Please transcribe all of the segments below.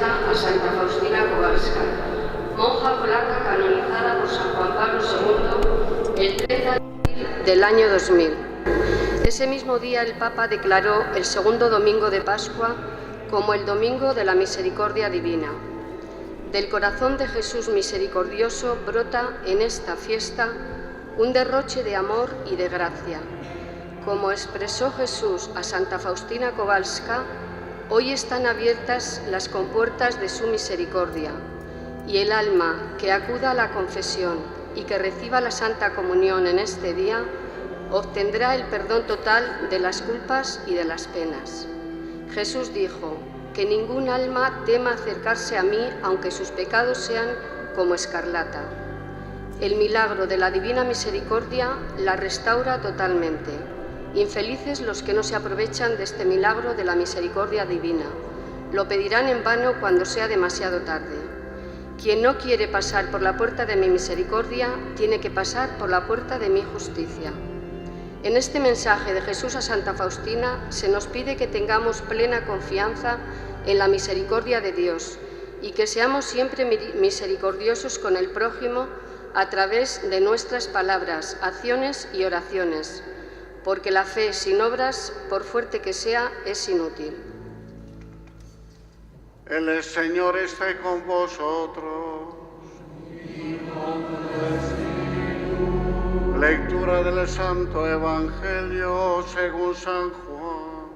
fiesta a Santa Faustina Kowalska, monja polaca canonizada por San Juan Pablo II el 30 de abril del año 2000. Ese mismo día el Papa declaró el segundo domingo de Pascua como el Domingo de la Misericordia Divina. Del corazón de Jesús misericordioso brota en esta fiesta un derroche de amor y de gracia. Como expresó Jesús a Santa Faustina Kowalska, hoy están abiertas las compuertas de su misericordia, y el alma que acuda a la confesión y que reciba la Santa Comunión en este día, obtendrá el perdón total de las culpas y de las penas. Jesús dijo que ningún alma tema acercarse a mí aunque sus pecados sean como escarlata. El milagro de la divina misericordia la restaura totalmente. Infelices los que no se aprovechan de este milagro de la misericordia divina. Lo pedirán en vano cuando sea demasiado tarde. Quien no quiere pasar por la puerta de mi misericordia, tiene que pasar por la puerta de mi justicia. En este mensaje de Jesús a Santa Faustina se nos pide que tengamos plena confianza en la misericordia de Dios y que seamos siempre misericordiosos con el prójimo a través de nuestras palabras, acciones y oraciones, porque la fe sin obras, por fuerte que sea, es inútil. El Señor esté con vosotros. Lectura del Santo Evangelio según San Juan.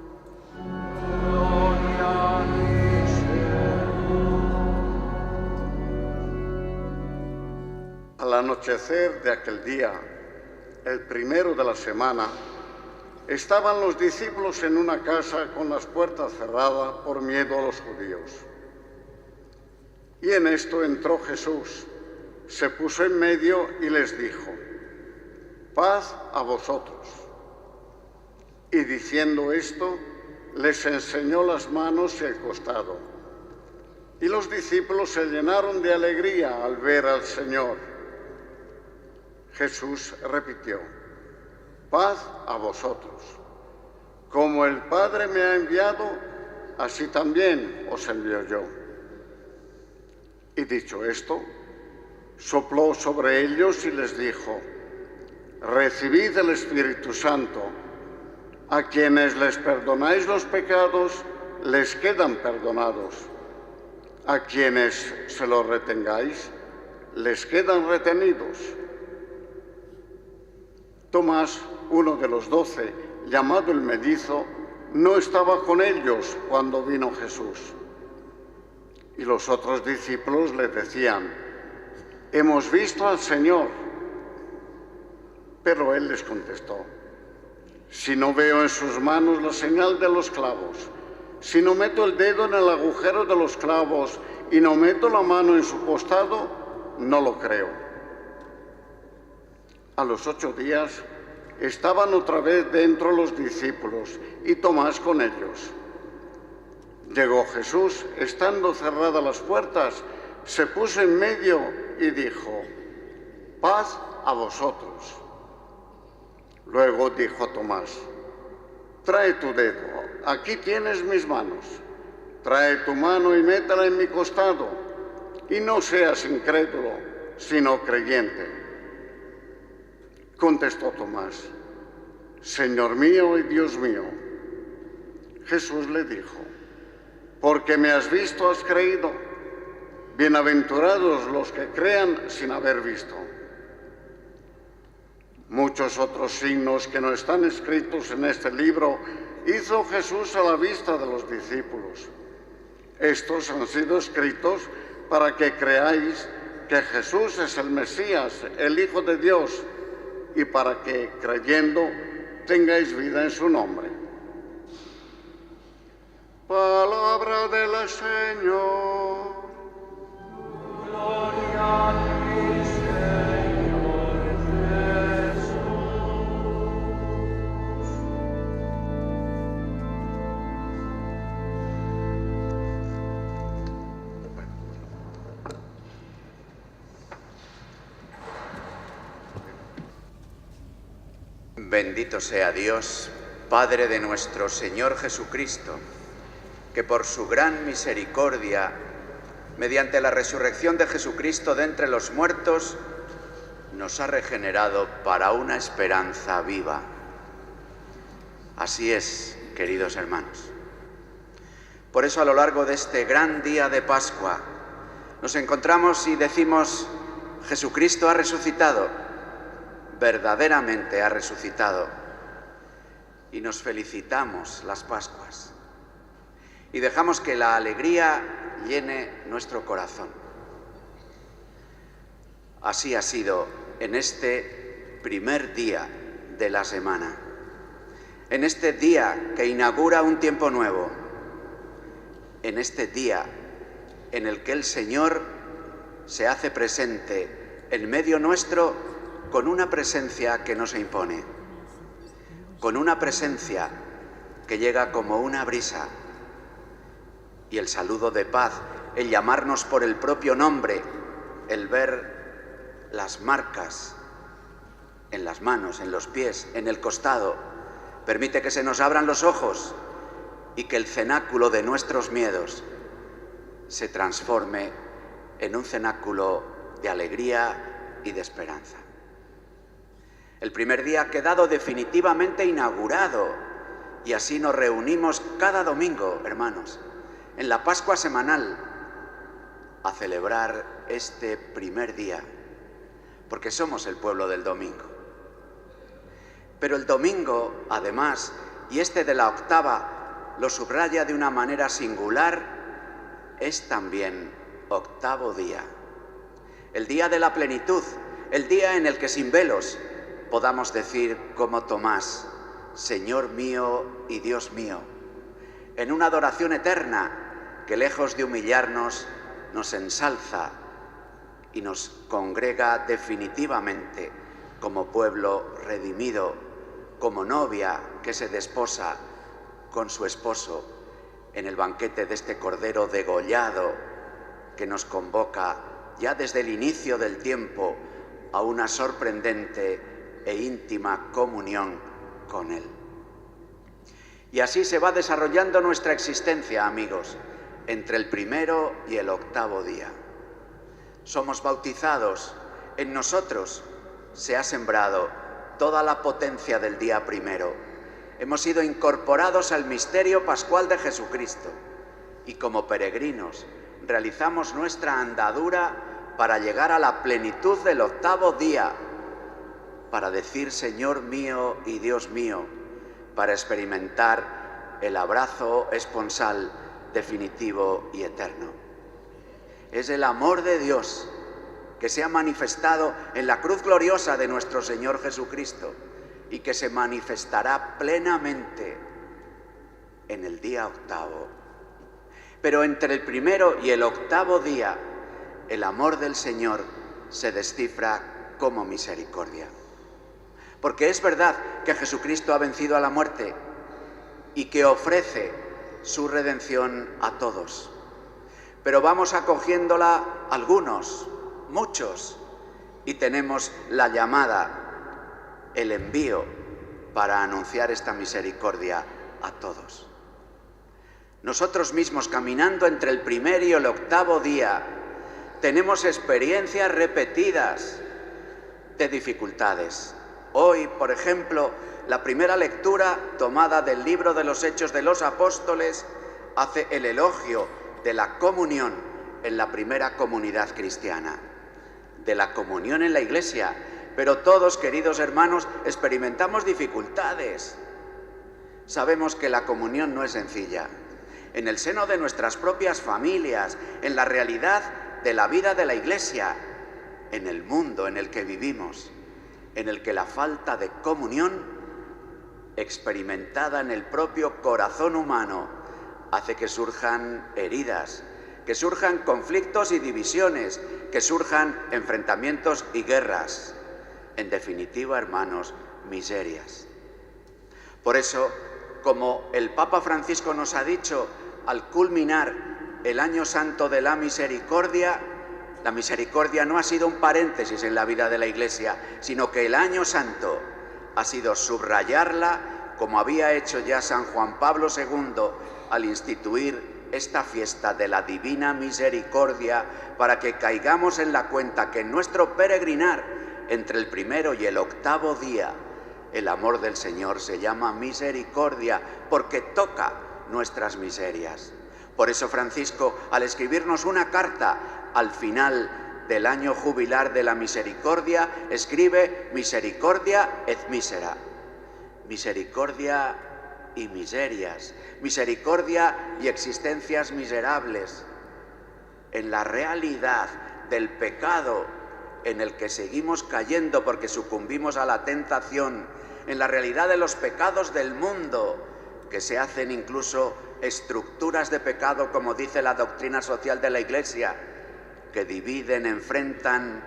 Gloria a ti, Señor. Al anochecer de aquel día, el primero de la semana, estaban los discípulos en una casa con las puertas cerradas por miedo a los judíos. Y en esto entró Jesús, se puso en medio y les dijo: paz a vosotros. Y diciendo esto, les enseñó las manos y el costado. Y los discípulos se llenaron de alegría al ver al Señor. Jesús repitió: paz a vosotros. Como el Padre me ha enviado, así también os envío yo. Y dicho esto, sopló sobre ellos y les dijo: recibid el Espíritu Santo. A quienes les perdonáis los pecados, les quedan perdonados. A quienes se los retengáis, les quedan retenidos. Tomás, uno de los 12, llamado el Mellizo, no estaba con ellos cuando vino Jesús. Y los otros discípulos le decían: hemos visto al Señor. Pero él les contestó: si no veo en sus manos la señal de los clavos, si no meto el dedo en el agujero de los clavos y no meto la mano en su costado, no lo creo. A los 8 días estaban otra vez dentro los discípulos y Tomás con ellos. Llegó Jesús, estando cerradas las puertas, se puso en medio y dijo: paz a vosotros. Luego dijo a Tomás: trae tu dedo, aquí tienes mis manos. Trae tu mano y métela en mi costado, y no seas incrédulo, sino creyente. Contestó Tomás: Señor mío y Dios mío. Jesús le dijo: porque me has visto, has creído. Bienaventurados los que crean sin haber visto. Muchos otros signos que no están escritos en este libro hizo Jesús a la vista de los discípulos. Estos han sido escritos para que creáis que Jesús es el Mesías, el Hijo de Dios, y para que, creyendo, tengáis vida en su nombre. Palabra del Señor. Gloria a ti, Señor Jesús. Bendito sea Dios, Padre de nuestro Señor Jesucristo, que por su gran misericordia mediante la resurrección de Jesucristo de entre los muertos, nos ha regenerado para una esperanza viva. Así es, queridos hermanos. Por eso, a lo largo de este gran día de Pascua, nos encontramos y decimos: Jesucristo ha resucitado, verdaderamente ha resucitado. Y nos felicitamos las Pascuas. Y dejamos que la alegría llene nuestro corazón. Así ha sido en este primer día de la semana, en este día que inaugura un tiempo nuevo, en este día en el que el Señor se hace presente en medio nuestro con una presencia que no se impone, con una presencia que llega como una brisa, y el saludo de paz, el llamarnos por el propio nombre, el ver las marcas en las manos, en los pies, en el costado, permite que se nos abran los ojos y que el cenáculo de nuestros miedos se transforme en un cenáculo de alegría y de esperanza. El primer día ha quedado definitivamente inaugurado y así nos reunimos cada domingo, hermanos, en la Pascua semanal, a celebrar este primer día, porque somos el pueblo del domingo. Pero el domingo, además, y este de la octava lo subraya de una manera singular, es también octavo día. El día de la plenitud, el día en el que sin velos podamos decir como Tomás: Señor mío y Dios mío, en una adoración eterna que, lejos de humillarnos, nos ensalza y nos congrega definitivamente como pueblo redimido, como novia que se desposa con su esposo en el banquete de este Cordero degollado que nos convoca ya desde el inicio del tiempo a una sorprendente e íntima comunión con Él. Y así se va desarrollando nuestra existencia, amigos, entre el primero y el octavo día. Somos bautizados, en nosotros se ha sembrado toda la potencia del día primero. Hemos sido incorporados al misterio pascual de Jesucristo y como peregrinos realizamos nuestra andadura para llegar a la plenitud del octavo día, para decir Señor mío y Dios mío, para experimentar el abrazo esponsal definitivo y eterno. Es el amor de Dios que se ha manifestado en la cruz gloriosa de nuestro Señor Jesucristo y que se manifestará plenamente en el día octavo. Pero entre el primero y el octavo día, el amor del Señor se descifra como misericordia. Porque es verdad que Jesucristo ha vencido a la muerte y que ofrece su redención a todos. Pero vamos acogiéndola algunos, muchos, y tenemos la llamada, el envío para anunciar esta misericordia a todos. Nosotros mismos, caminando entre el primer y el octavo día, tenemos experiencias repetidas de dificultades. Hoy, por ejemplo, la primera lectura tomada del libro de los Hechos de los Apóstoles hace el elogio de la comunión en la primera comunidad cristiana, de la comunión en la Iglesia. Pero todos, queridos hermanos, experimentamos dificultades. Sabemos que la comunión no es sencilla. En el seno de nuestras propias familias, en la realidad de la vida de la Iglesia, en el mundo en el que vivimos, en el que la falta de comunión, experimentada en el propio corazón humano, hace que surjan heridas, que surjan conflictos y divisiones, que surjan enfrentamientos y guerras. En definitiva, hermanos, miserias. Por eso, como el Papa Francisco nos ha dicho al culminar el Año Santo de la Misericordia no ha sido un paréntesis en la vida de la Iglesia, sino que el Año Santo ha sido subrayarla, como había hecho ya San Juan Pablo II al instituir esta fiesta de la Divina Misericordia para que caigamos en la cuenta que en nuestro peregrinar entre el primero y el octavo día, el amor del Señor se llama misericordia porque toca nuestras miserias. Por eso Francisco, al escribirnos una carta al final del año jubilar de la misericordia, escribe misericordia et misera, misericordia y miserias, misericordia y existencias miserables. En la realidad del pecado en el que seguimos cayendo porque sucumbimos a la tentación, en la realidad de los pecados del mundo, que se hacen incluso estructuras de pecado, como dice la doctrina social de la Iglesia, que dividen, enfrentan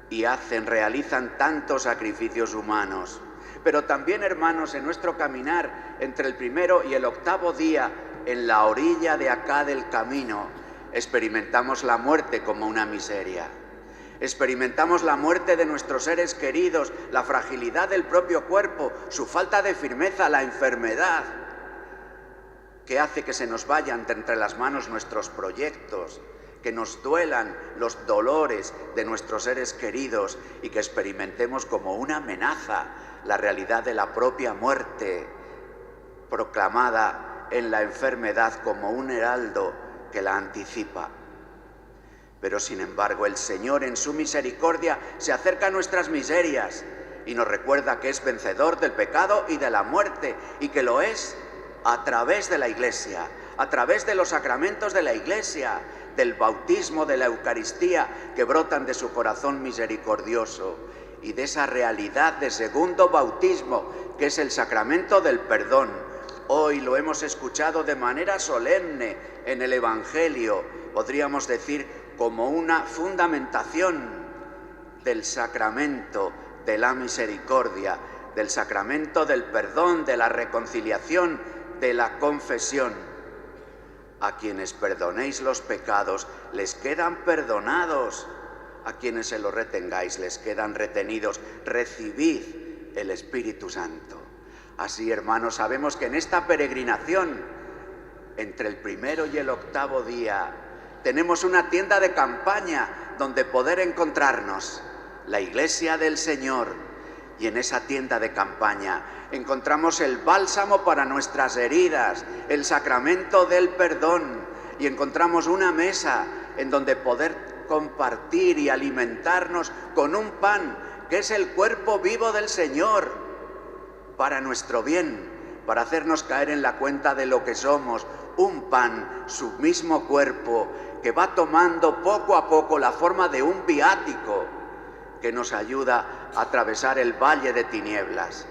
y realizan tantos sacrificios humanos. Pero también, hermanos, en nuestro caminar entre el primero y el octavo día, en la orilla de acá del camino, experimentamos la muerte como una miseria. Experimentamos la muerte de nuestros seres queridos, la fragilidad del propio cuerpo, su falta de firmeza, la enfermedad, que hace que se nos vayan de entre las manos nuestros proyectos, que nos duelan los dolores de nuestros seres queridos y que experimentemos como una amenaza la realidad de la propia muerte, proclamada en la enfermedad como un heraldo que la anticipa. Pero sin embargo, el Señor en su misericordia se acerca a nuestras miserias y nos recuerda que es vencedor del pecado y de la muerte, y que lo es a través de la Iglesia, a través de los sacramentos de la Iglesia, del bautismo, de la Eucaristía, que brotan de su corazón misericordioso, y de esa realidad de segundo bautismo, que es el sacramento del perdón. Hoy lo hemos escuchado de manera solemne en el Evangelio, podríamos decir como una fundamentación del sacramento de la misericordia, del sacramento del perdón, de la reconciliación, de la confesión. A quienes perdonéis los pecados, les quedan perdonados. A quienes se los retengáis, les quedan retenidos. Recibid el Espíritu Santo. Así, hermanos, sabemos que en esta peregrinación, entre el primero y el octavo día, tenemos una tienda de campaña donde poder encontrarnos, la Iglesia del Señor. Y en esa tienda de campaña encontramos el bálsamo para nuestras heridas, el sacramento del perdón, y encontramos una mesa en donde poder compartir y alimentarnos con un pan que es el cuerpo vivo del Señor para nuestro bien, para hacernos caer en la cuenta de lo que somos, un pan, su mismo cuerpo, que va tomando poco a poco la forma de un viático que nos ayuda a atravesar el valle de tinieblas.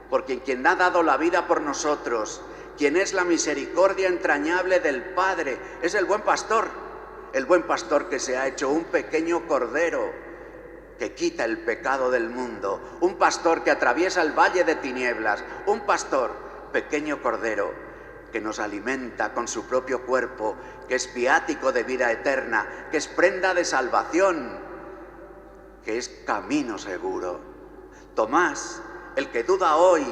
Porque quien ha dado la vida por nosotros, quien es la misericordia entrañable del Padre, es el buen pastor que se ha hecho un pequeño cordero que quita el pecado del mundo, un pastor que atraviesa el valle de tinieblas, un pastor, pequeño cordero, que nos alimenta con su propio cuerpo, que es viático de vida eterna, que es prenda de salvación, que es camino seguro. Tomás, el que duda hoy,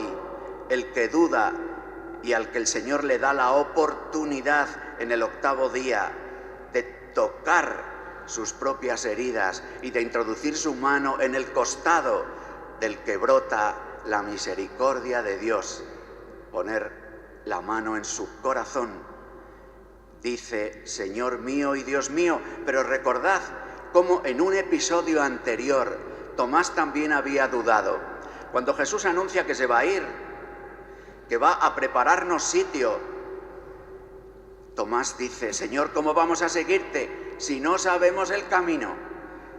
el que duda y al que el Señor le da la oportunidad en el octavo día de tocar sus propias heridas y de introducir su mano en el costado del que brota la misericordia de Dios, poner la mano en su corazón, dice: Señor mío y Dios mío. Pero recordad cómo en un episodio anterior Tomás también había dudado. Cuando Jesús anuncia que se va a ir, que va a prepararnos sitio, Tomás dice: Señor, ¿cómo vamos a seguirte si no sabemos el camino?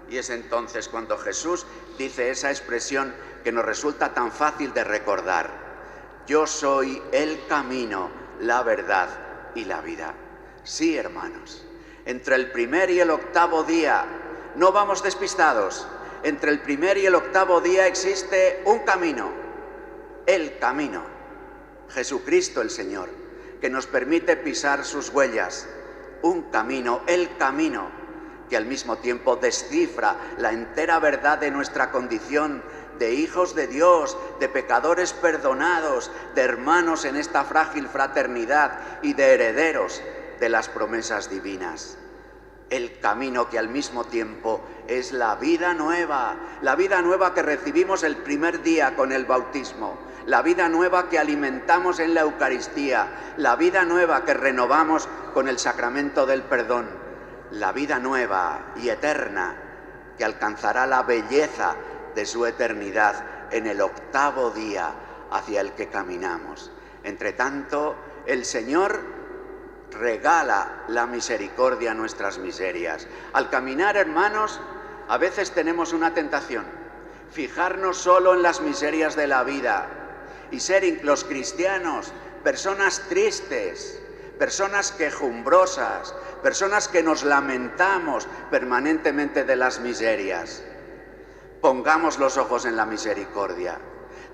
Y es entonces cuando Jesús dice esa expresión que nos resulta tan fácil de recordar: yo soy el camino, la verdad y la vida. Sí, hermanos, entre el primer y el octavo día no vamos despistados. Entre el primer y el octavo día existe un camino, el camino, Jesucristo el Señor, que nos permite pisar sus huellas. Un camino, el camino, que al mismo tiempo descifra la entera verdad de nuestra condición de hijos de Dios, de pecadores perdonados, de hermanos en esta frágil fraternidad y de herederos de las promesas divinas. El camino que al mismo tiempo es la vida nueva que recibimos el primer día con el bautismo, la vida nueva que alimentamos en la Eucaristía, la vida nueva que renovamos con el sacramento del perdón, la vida nueva y eterna que alcanzará la belleza de su eternidad en el octavo día hacia el que caminamos. Entre tanto, el Señor regala la misericordia a nuestras miserias. Al caminar, hermanos, a veces tenemos una tentación: fijarnos solo en las miserias de la vida y ser los cristianos personas tristes, personas quejumbrosas, personas que nos lamentamos permanentemente de las miserias. Pongamos los ojos en la misericordia.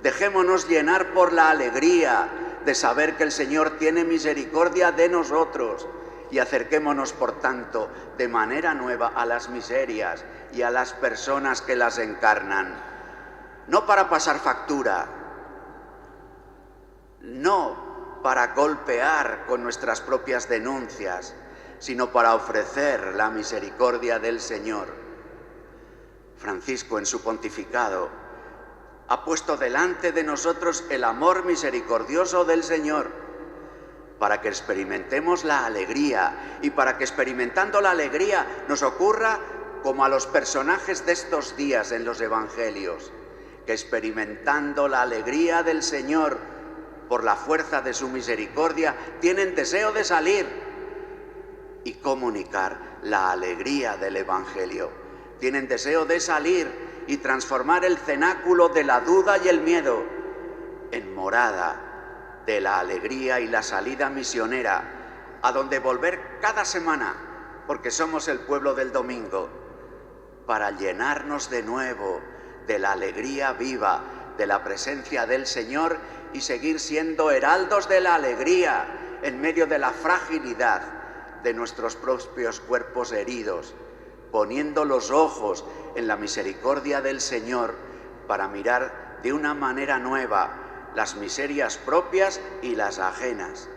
Dejémonos llenar por la alegría de saber que el Señor tiene misericordia de nosotros y acerquémonos, por tanto, de manera nueva a las miserias y a las personas que las encarnan. No para pasar factura, no para golpear con nuestras propias denuncias, sino para ofrecer la misericordia del Señor. Francisco, en su pontificado, ha puesto delante de nosotros el amor misericordioso del Señor, para que experimentemos la alegría y para que experimentando la alegría nos ocurra como a los personajes de estos días en los evangelios, que experimentando la alegría del Señor por la fuerza de su misericordia tienen deseo de salir y comunicar la alegría del evangelio. Tienen deseo de salir y transformar el cenáculo de la duda y el miedo en morada de la alegría y la salida misionera, a donde volver cada semana, porque somos el pueblo del domingo, para llenarnos de nuevo de la alegría viva de la presencia del Señor y seguir siendo heraldos de la alegría en medio de la fragilidad de nuestros propios cuerpos heridos, poniendo los ojos en la misericordia del Señor para mirar de una manera nueva las miserias propias y las ajenas,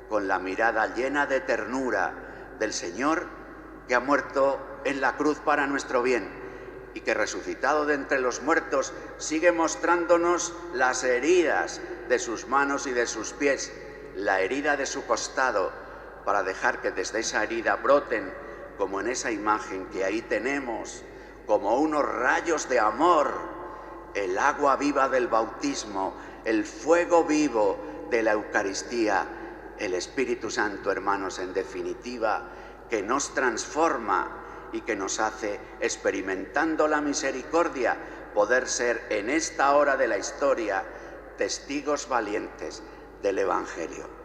con la mirada llena de ternura del Señor que ha muerto en la cruz para nuestro bien y que resucitado de entre los muertos sigue mostrándonos las heridas de sus manos y de sus pies, la herida de su costado, para dejar que desde esa herida broten, como en esa imagen que ahí tenemos, como unos rayos de amor, el agua viva del bautismo, el fuego vivo de la Eucaristía, el Espíritu Santo, hermanos, en definitiva, que nos transforma y que nos hace, experimentando la misericordia, poder ser en esta hora de la historia testigos valientes del Evangelio.